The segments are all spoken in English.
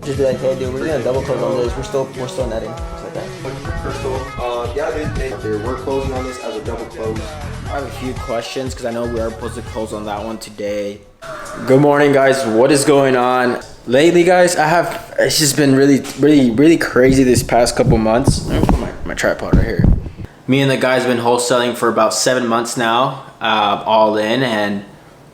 Just be like, hey dude, we're gonna double close on this. We're still netting. Just like that. Crystal, yeah, dude, we're closing on this as a double close. I have a few questions because I know we are supposed to close on that one today. Good morning, guys. What is going on? Lately, guys, it's just been really crazy this past couple months. Let me put my tripod right here. Me and the guys have been wholesaling for about 7 months now, all in. And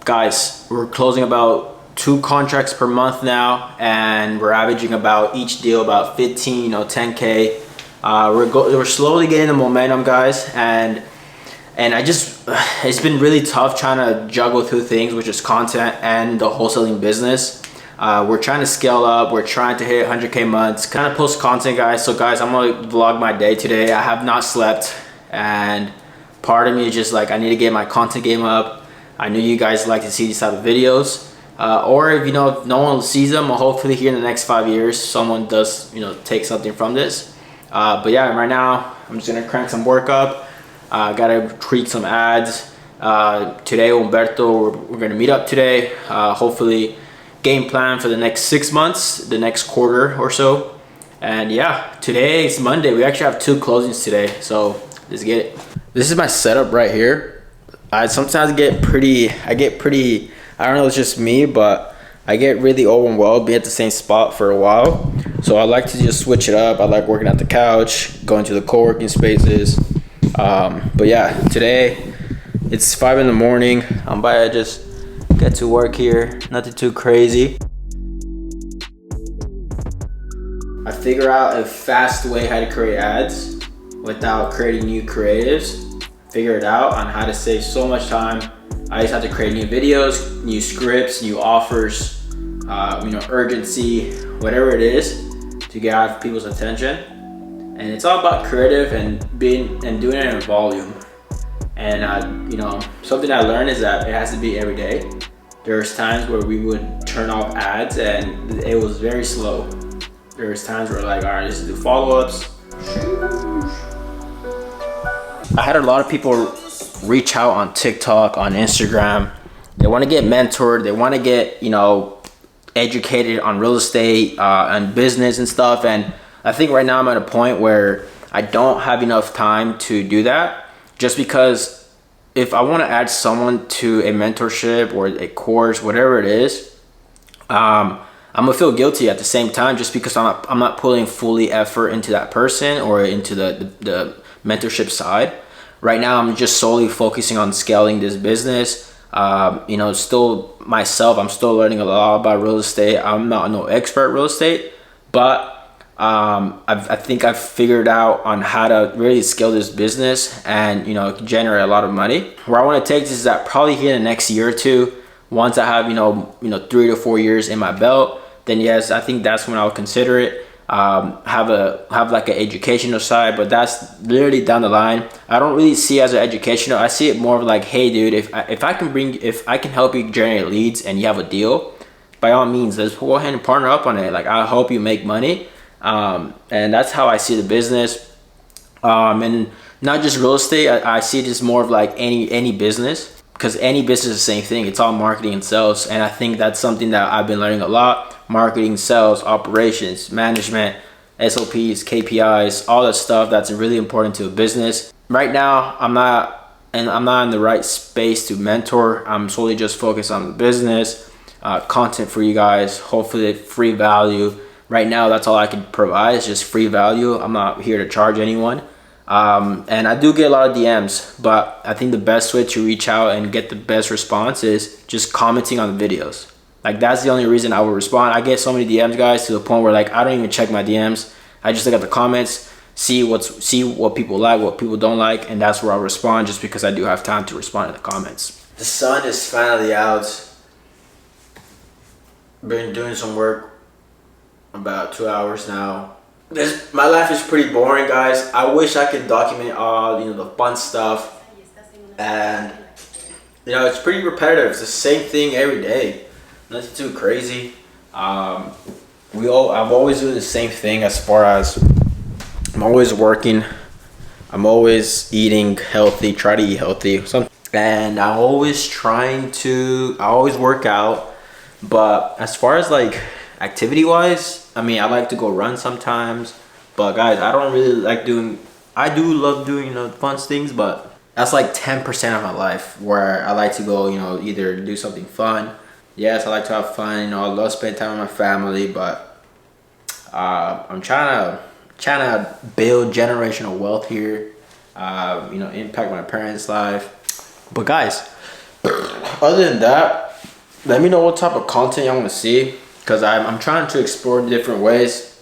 guys, we're closing about 2 contracts per month now, and we're averaging about each deal about 15, 10K. We're slowly getting the momentum, guys, and it's been really tough trying to juggle 2 things, which is content and the wholesaling business. We're trying to scale up. We're trying to hit 100K months, kind of post content, guys. So guys, I'm gonna vlog my day today. I have not slept, and part of me is just like, I need to get my content game up. I know you guys like to see these type of videos. Or if if no one sees them, hopefully here in the next 5 years someone does take something from this. But yeah, right now I'm just gonna crank some work up. Gotta tweak some ads. Today Umberto, we're gonna meet up today. Hopefully game plan for the next 6 months, the next quarter or so. And yeah, today is Monday. We actually have 2 closings today, so let's get it. This is my setup right here. I sometimes get pretty, I don't know, it's just me, but I get really overwhelmed being at the same spot for a while. So I like to just switch it up. I like working at the couch, going to the co-working spaces. But yeah, today it's 5 in the morning. I'm about to just get to work here. Nothing too crazy. I figure out a fast way how to create ads without creating new creatives. Figure it out on how to save so much time. I just have to create new videos, new scripts, new offers, urgency, whatever it is to get out people's attention. And it's all about creative and doing it in volume. And something I learned is that it has to be every day. There's times where we would turn off ads and it was very slow. There's times where like, all right, let's do follow-ups. I had a lot of people reach out on TikTok, on Instagram. They want to get mentored. They want to get, educated on real estate, and business and stuff. And I think right now I'm at a point where I don't have enough time to do that, just because if I want to add someone to a mentorship or a course, whatever it is, I'm gonna feel guilty at the same time, just because I'm not putting fully effort into that person or into the mentorship side. Right now, I'm just solely focusing on scaling this business. Still myself, I'm still learning a lot about real estate. I'm not no expert real estate, but I think I've figured out on how to really scale this business and generate a lot of money. Where I want to take this is that probably here in the next year or 2, once I have 3 to 4 years in my belt, then yes, I think that's when I'll consider it. Have like an educational side, but that's literally down the line. I don't really see it as an educational. I see it more of like, hey dude, if I can help you generate leads and you have a deal, by all means, let's go ahead and partner up on it. Like, I'll help you make money. And that's how I see the business. And not just real estate. I see it as more of like any business, because any business is the same thing. It's all marketing and sales. And I think that's something that I've been learning a lot. Marketing, sales, operations, management, SOPs, KPIs, all that stuff that's really important to a business. Right now, I'm not in the right space to mentor. I'm solely just focused on the business, content for you guys, hopefully free value. Right now, that's all I can provide is just free value. I'm not here to charge anyone. And I do get a lot of DMs, but I think the best way to reach out and get the best response is just commenting on the videos. Like, that's the only reason I will respond. I get so many DMs, guys, to the point where like I don't even check my DMs. I just look at the comments, see what people like, what people don't like, and that's where I'll respond, just because I do have time to respond to the comments. The sun is finally out. Been doing some work about 2 hours now. My life is pretty boring, guys. I wish I could document all the fun stuff, and it's pretty repetitive. It's the same thing every day. Nothing too crazy. I'm always doing the same thing, as far as I'm always working. I'm always eating healthy, try to eat healthy. And I always work out. But as far as like activity wise, I mean, I like to go run sometimes, but guys, I don't really like doing, I do love doing, you know, fun things, but that's like 10% of my life where I like to go, you know, either do something fun. Yes, I like to have fun, you know, I love spending time with my family, but I'm trying to build generational wealth here, you know, impact my parents' life. But guys, other than that, let me know what type of content y'all want to see, because I'm trying to explore different ways.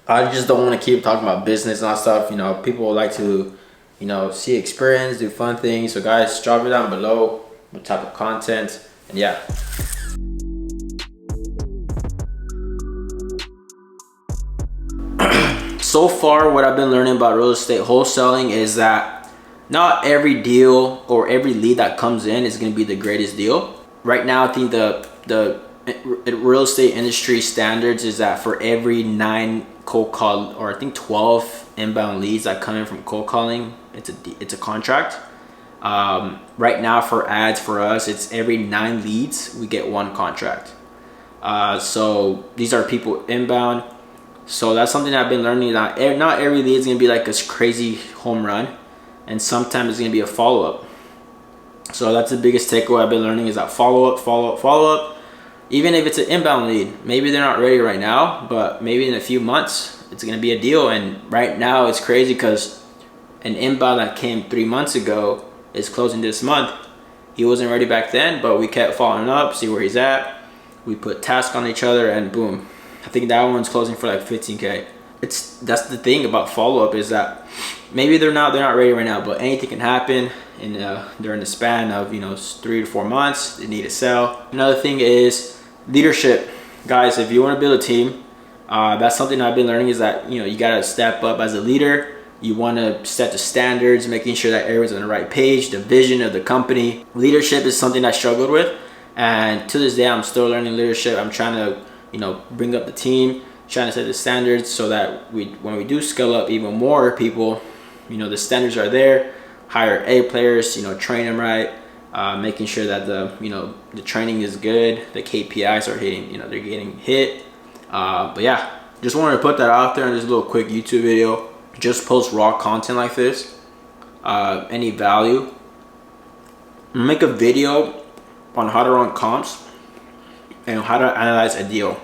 I just don't want to keep talking about business and all stuff. You know, people like to, you know, see experience, do fun things. So guys, drop it down below what type of content, and yeah. So far, what I've been learning about real estate wholesaling is that not every deal or every lead that comes in is going to be the greatest deal. Right now, I think the real estate industry standards is that for every 9 cold call, or I think 12 inbound leads that come in from cold calling, it's a contract. Right now for ads for us, it's every 9 leads we get 1 contract. So these are people inbound. So that's something I've been learning, that not every lead is going to be like a crazy home run, and sometimes it's going to be a follow-up. So that's the biggest takeaway I've been learning, is that follow-up. Even if it's an inbound lead, maybe they're not ready right now, but maybe in a few months it's going to be a deal. And right now it's crazy because an inbound that came 3 months ago is closing this month. He wasn't ready back then, but we kept following up, see where he's at. We put tasks on each other, and boom, I think that one's closing for like 15K. That's the thing about follow-up, is that maybe they're not ready right now, but anything can happen during the span of, you know, 3 to 4 months. They need to sell. Another thing is leadership. Guys, if you want to build a team, that's something I've been learning, is that, you know, you got to step up as a leader. You want to set the standards, making sure that everyone's on the right page, the vision of the company. Leadership is something I struggled with, and to this day I'm still learning leadership. I'm trying to, you know, bring up the team, trying to set the standards so that when we do scale up even more people, you know, the standards are there. Hire A players, you know, train them right, making sure that the training is good, the KPIs are hitting, you know, they're getting hit. But yeah, just wanted to put that out there in this little quick YouTube video. Just post raw content like this, any value. Make a video on how to run comps and how to analyze a deal.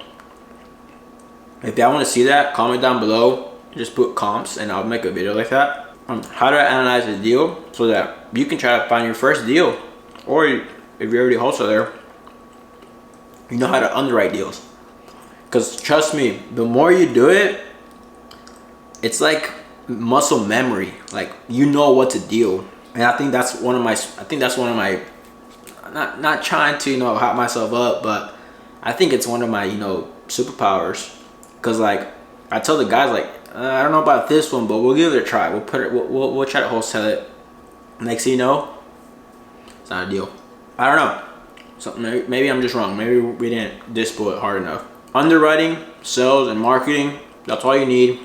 If y'all want to see that, comment down below. Just put comps and I'll make a video like that on how to analyze a deal, so that you can try to find your first deal, or if you're already a wholesaler, you know how to underwrite deals. Because trust me, the more you do it, it's like muscle memory. Like, you know what to deal. And I think that's one of my not trying to, you know, hype myself up, but I think it's one of my, you know, superpowers. Because like I tell the guys, like, I don't know about this one, but we'll give it a try. We'll try to wholesale it. Next thing you know, it's not a deal. I don't know. So maybe I'm just wrong. Maybe we didn't dispo it hard enough. Underwriting, sales, and marketing, that's all you need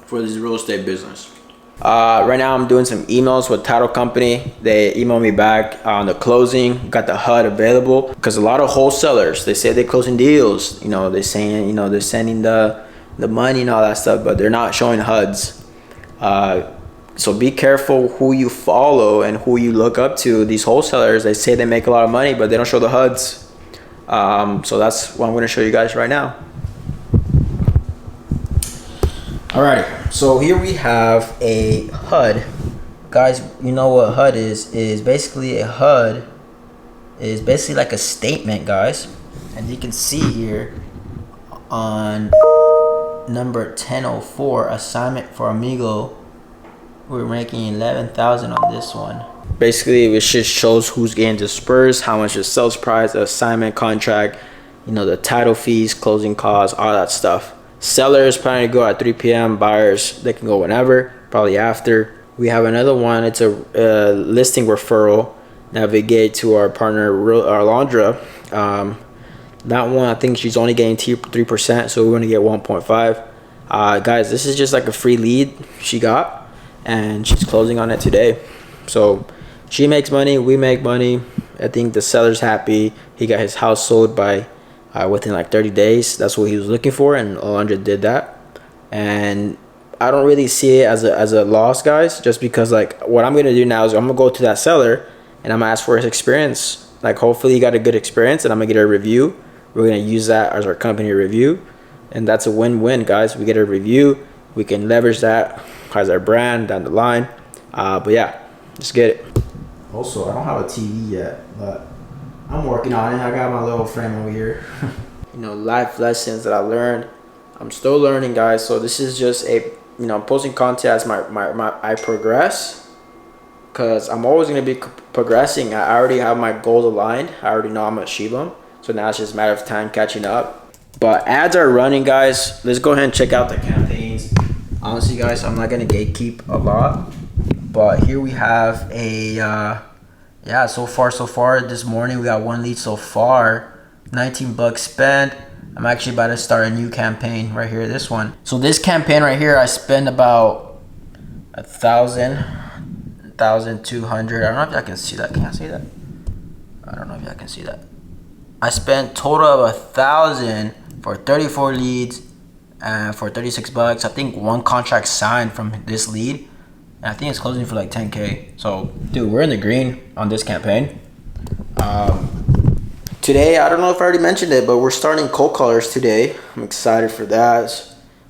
for this real estate business. Right now I'm doing some emails with title company. They emailed me back on the closing, got the HUD available, because a lot of wholesalers, they say they're closing deals, you know, they're saying, you know, they're sending the money and all that stuff, but they're not showing HUDs. So be careful who you follow and who you look up to. These wholesalers, they say they make a lot of money, but they don't show the HUDs. So that's what I'm going to show you guys right now. All right, so here we have a HUD. Guys, you know what HUD is basically a HUD is basically like a statement, guys. And you can see here on number 1004, assignment for Amigo, we're making 11,000 on this one. Basically, it just shows who's getting dispersed, how much is sales price, the assignment contract, you know, the title fees, closing costs, all that stuff. Sellers planning to go at 3 p.m. Buyers, they can go whenever, probably after. We have another one. It's a listing referral. Navigate to our partner, Alondra. That one, I think she's only getting 3%, so we're going to get 1.5. Guys, this is just like a free lead she got, and she's closing on it today. So she makes money, we make money. I think the seller's happy. He got his house sold by within like 30 days. That's what he was looking for, and Alondra did that. And I don't really see it as a loss, guys, just because like what I'm gonna do now is I'm gonna go to that seller and I'm gonna ask for his experience. Like hopefully he got a good experience, and I'm gonna get a review. We're gonna use that as our company review, and that's a win-win, guys. We get a review, we can leverage that as our brand down the line. But yeah, let's get it. Also, I don't have a TV yet, but I'm working on it. I got my little frame over here. Life lessons that I learned. I'm still learning, guys. So this is just I'm posting content as I progress, because I'm always gonna be progressing. I already have my goals aligned. I already know I'm gonna achieve them. So now it's just a matter of time catching up. But ads are running, guys. Let's go ahead and check out the campaigns. Honestly, guys, I'm not gonna gatekeep a lot, but here we have a so far this morning we got 1 lead so far, 19 bucks spent. I'm actually about to start a new campaign right here, this one. So this campaign right here, I spend about 1,200. I don't know if y'all can see that. Can I see that? I don't know if y'all can see that. I spent total of 1,000 for 34 leads and for 36 bucks. I think one contract signed from this lead, and I think it's closing for like 10K. So dude, we're in the green on this campaign. Today, I don't know if I already mentioned it, but we're starting cold callers today. I'm excited for that.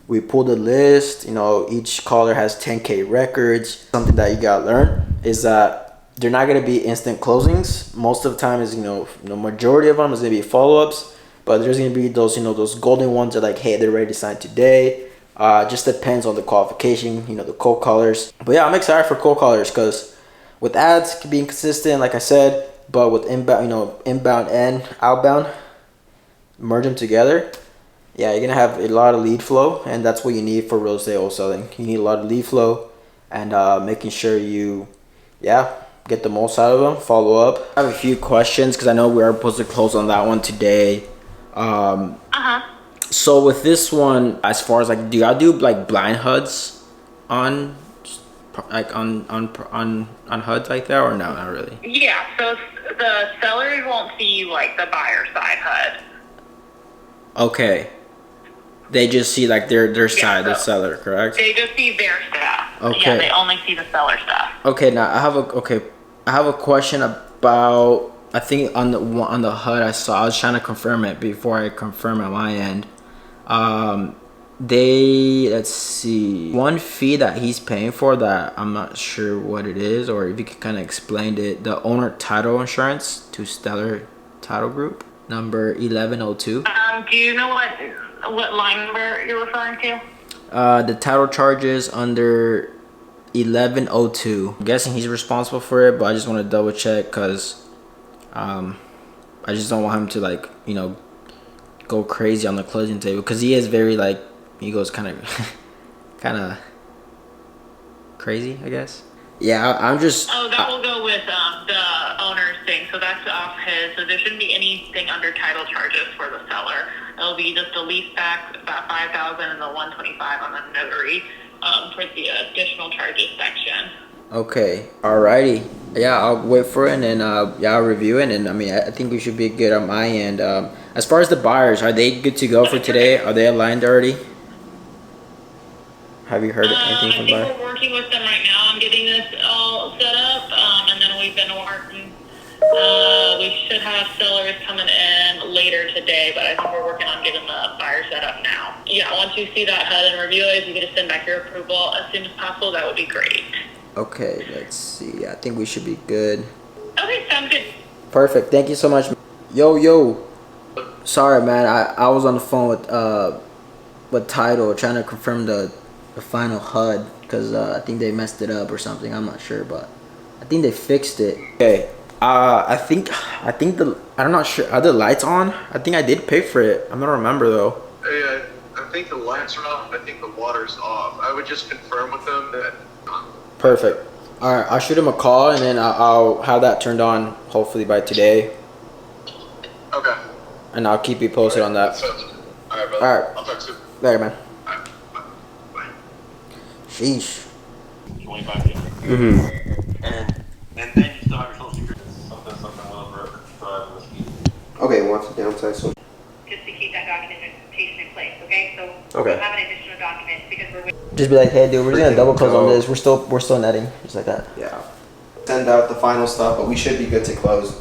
We pulled a list. Each caller has 10K records. Something that you gotta learn is that they're not gonna be instant closings. Most of the time is majority of them is gonna be follow-ups, but there's gonna be those those golden ones that are like, hey, they're ready to sign today. Just depends on the qualification, the cold callers. But yeah, I'm excited for cold callers, because with ads being consistent, like I said, but with inbound, inbound and outbound, merge them together. Yeah, you're gonna have a lot of lead flow, and that's what you need for real estate wholesaling. You need a lot of lead flow, and making sure you, get the most out of them. Follow up. I have a few questions because I know we are supposed to close on that one today. So with this one, as far as like, do y'all do like blind HUDs on HUDs like that, or no, not really? Yeah, so the sellers won't see like the buyer side HUD. Okay. They just see like their side, the seller, correct? They just see their stuff. Okay. Yeah, they only see the seller stuff. Okay, now I have a question about, I think on the HUD I was trying to confirm it before I confirm at my end. Let's see, one fee that he's paying for that I'm not sure what it is, or if you could kind of explain it. The owner title insurance to Stellar Title Group, number 1102. Do you know what line number you're referring to? The title charges under 1102. I'm guessing he's responsible for it, but I just want to double check, because I just don't want him to like go crazy on the closing table, because he is very like, he goes kind of crazy, I guess. Yeah, I'm just. Oh, that will go with the owner's thing. So that's off his. So there shouldn't be anything under title charges for the seller. It'll be just a lease back, about $5,000, and the $125 on the notary for the additional charges section. Okay, alrighty. Yeah, I'll wait for it, and then I'll review it, and I think we should be good on my end. As far as the buyers, are they good to go for today? Are they aligned already? Have you heard anything from buyers? I think we're working with them right now on getting this all set up, and then we've been working. We should have sellers coming in later today, but I think we're working on getting the buyer set up now. Yeah, once you see that HUD and review it, if you could just send back your approval as soon as possible, that would be great. Okay, let's see. I think we should be good. Okay, sounds good. Perfect. Thank you so much. Yo. Sorry, man. I was on the phone with Title trying to confirm the final HUD, because I think they messed it up or something. I'm not sure, but I think they fixed it. Okay. I think I'm not sure. Are the lights on? I think I did pay for it. I don't remember though. Hey, I think the lights are off. I think the water's off. I would just confirm with them that. Perfect. All right, I'll shoot him a call, and then I'll have that turned on hopefully by today. Okay. And I'll keep you posted on that. All right, brother. All right. I'll talk soon. Later, man. All right. Bye. Sheesh. 25 days. Mm-hmm. And then you still have your social security. Something well over. Okay, what's the downside? So Good documentation in place, okay? So Okay. we'll have an additional document because we're waiting. Just be like, hey, dude, we're just gonna double close on Go. this. We're still netting, just like that. Yeah. Send out the final stuff, but we should be good to close.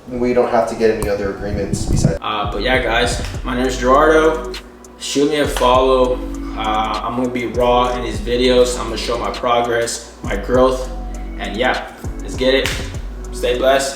We don't have to get any other agreements besides. But yeah, guys, my name is Gerardo. Shoot me a follow. I'm gonna be raw in these videos. I'm gonna show my progress, my growth, and yeah, let's get it. Stay blessed.